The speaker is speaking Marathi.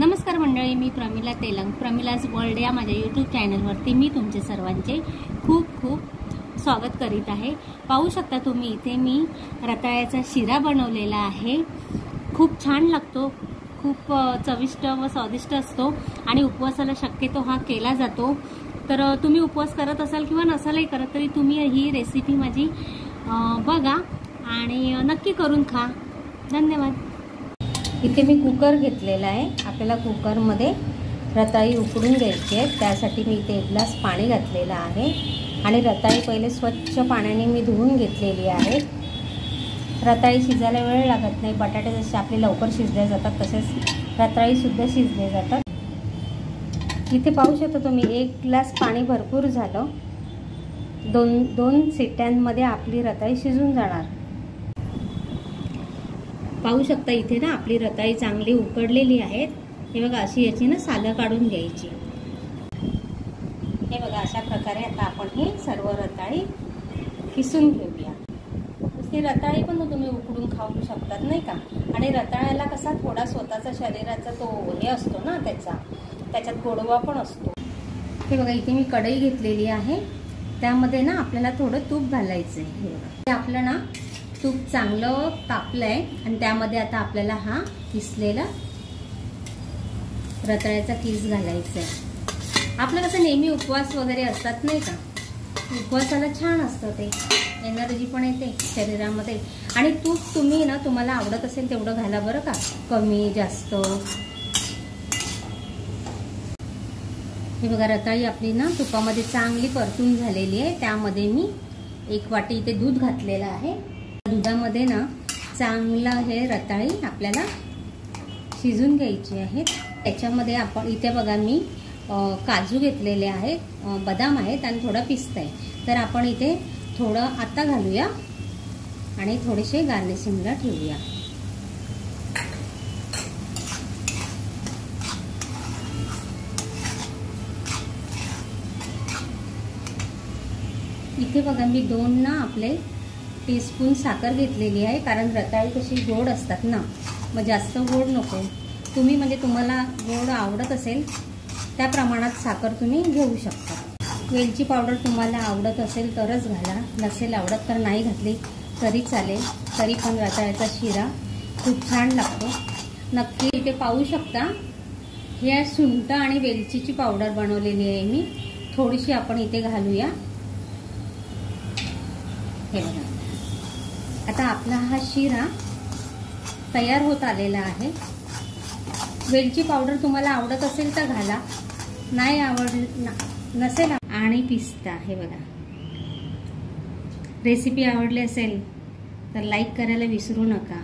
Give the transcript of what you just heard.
नमस्कार मंडळी, मी प्रमिला तेलंग, प्रमिलाज वर्ल्ड या माझ्या यूट्यूब चॅनलवरती मी तुमचे सर्वांचे खूप खूप स्वागत करीत आहे। पाहू शकता तुम्ही इथे मी रताळ्याचा शिरा बनवलेला आहे। खूप छान लागतो, खूप चविष्ट व स्वादिष्ट असतो आणि उपवासाला शक्यतो हा केला जातो। तर तुम्ही उपवास करत असाल किंवा नसालही करत तरी तुम्ही ही रेसिपी माझी बघा आणि नक्की करून खा। धन्यवाद। इथे मी कुकर घेतलेला आहे। आपल्याला कुकरमध्ये रताळी उकडून घ्यायची आहे। त्यासाठी मी इथे 1 ग्लास पाणी घातलेलं आहे आणि रताळी पहिले स्वच्छ पाण्याने मी धुवून घेतलेली आहे। रताळी शिजायला वेळ लागत नाही। बटाटे जसे आपले लवकर शिजले जातात तसेच रताळी सुद्धा शिजले जातात। इथे पाहू शकता तुम्ही 1 ग्लास पाणी भरपूर झालं। दोन शिट्ट्यांमध्ये आपली रताळी शिजून जाणार। पाहू शकता इथे ना आपली रताळी चांगली उकडलेली आहे। हे बघा, अशी याची ना सालं काढून घ्यायची। हे बघा, अशा प्रकारे आता आपण हे सर्व रताळी किसून घेऊया। नुसती रताळी पण तुम्ही उकडून खाऊ शकतात नाही का। आणि रताळ्याला कसा थोडा स्वतःचा शरीराचा तो हे असतो ना, त्याच्यात गोडवा पण असतो। हे बघा, इथे मी कढई घेतलेली आहे। त्यामध्ये ना आपल्याला थोडं तूप घालायचं आहे। हे बघा, ते आपलं ना तूप चांगलं तापलंय आणि त्यामध्ये आता आपल्याला हा किसलेला रताळ्याचा किस घालायचा आहे। आपलं कसं नेहमी उपवास वगैरे असतात नाही का, उपवासाला छान असतं, ते एनर्जी पण येते शरीरामध्ये। आणि तूप तुम्ही ना तुम्हाला आवडत असेल तेवढं घाला बरं का, कमी जास्त। हे बघा, रताळी आपली ना तुपामध्ये चांगली परतून झालेली आहे। त्यामध्ये मी 1 वाटी इथे दूध घातलेलं आहे। दुधामध्ये ना चांगला हे रताळी आपल्याला शिजून घ्यायची आहे। त्याच्यामध्ये आपण इथे बघा मी काजू घेतलेले आहेत, बदाम आहेत आणि थोडा पिस्ता आहे। तर आपण इथे थोडं आता घालूया आणि थोडेसे गार्निशिंगला ठेवूया। इथे बघा मी 2 ना आपले टीस्पून साखर घेतलेली आहे, कारण रताळी कशी गोड असतात ना, मग जास्त गोड नको। तुम्ही म्हणजे तुम्हाला गोड आवडत असेल त्या प्रमाणात साखर तुम्ही घेऊ शकता। वेलची पावडर तुम्हाला आवडत असेल तरच घाला, नसेल आवडत तर नाही घातली तरी चालेल। तरी पण रताळ्याचा शिरा खूप छान लागतो। नक्की इथे पाहू शकता, हे सुंठ आणि वेलचीची पावडर बनवलेली आहे मी, थोडीशी आपण इथे घालूया। हे बघा, आता आपला हा शिरा तयार होत आलेला आहे। वेलची पावडर तुम्हाला आवडत असेल तर घाला, नाही नसेल आणि पिस्ता। हे बघा, रेसिपी आवडली असेल तर लाईक करायला विसरू नका।